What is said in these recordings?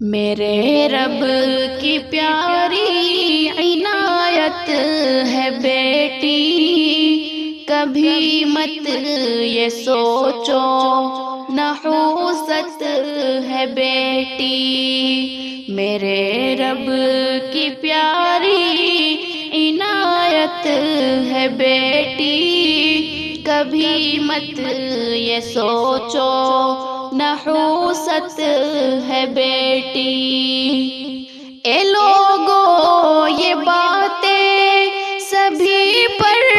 میرے رب کی پیاری عنایت ہے بیٹی، کبھی مت یہ سوچو نحوست ہے بیٹی۔ میرے رب کی پیاری عنایت ہے بیٹی، کبھی مت یہ سوچو نحوست ہے بیٹی۔ اے لوگو یہ باتیں سبھی پر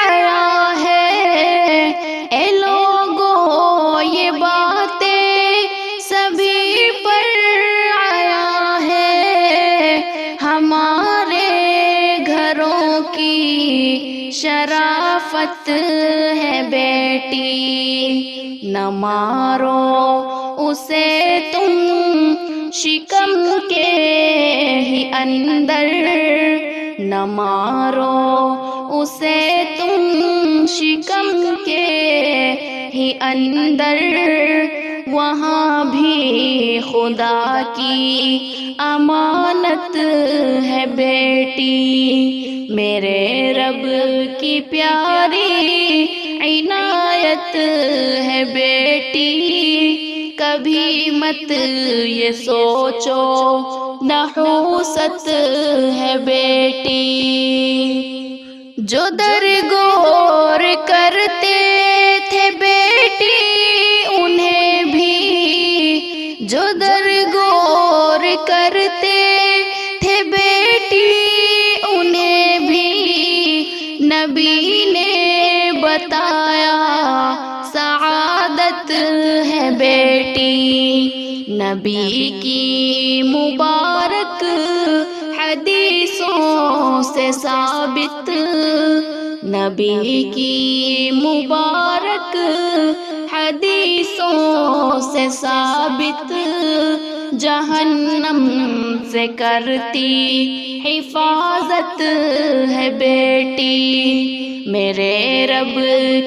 آیا ہے، اے لوگو یہ باتیں سبھی پر آیا ہے، ہمارے گھروں کی شرافت ہے بیٹی۔ نہ مارو اسے تم شکم کے ہی اندر، نہ مارو اسے تم شکم کے ہی اندر، وہاں بھی خدا کی امانت ہے بیٹی۔ میرے رب کی پیاری عنایت ہے بیٹی، کبھی مت یہ سوچو نحوست ہے بیٹی۔ جو درگور کرتے تھے بیٹی انہیں بھی، جو درگور کرتے تھے بیٹی انہیں بھی، نبی نے بتایا سعادت ہے بیٹی۔ نبی کی مبارک حدیثوں سے ثابت، نبی کی مبارک حدیثوں سے ثابت، جہنم سے کرتی حفاظت ہے بیٹی۔ میرے رب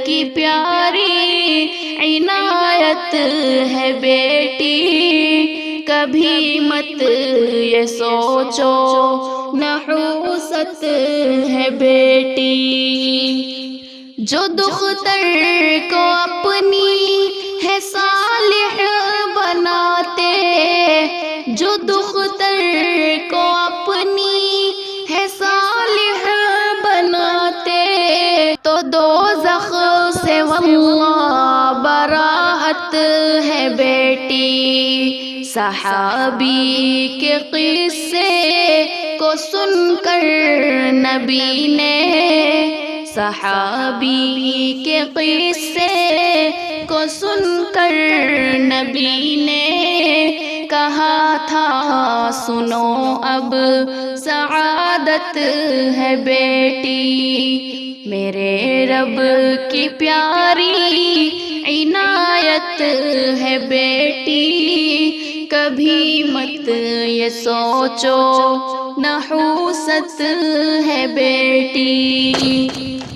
کی پیاری عنایت ہے بیٹی، کبھی مت یہ سوچو نحوست ہے بیٹی۔ جو دختر کو اپنی ہے صالح بناتے، جو دختر کو اپنی ہے صالح بناتے، تو دوزخ سے واللہ براحت ہے بیٹی۔ صحابی کے قصے کو سن کر نبی نے، صحابی کے قصے کو سن کر نبی نے کہا تھا سنو اب سعادت ہے بیٹی۔ میرے رب کی پیاری عنایت ہے بیٹی، کبھی مت یہ سوچو نحوست ہے بیٹی۔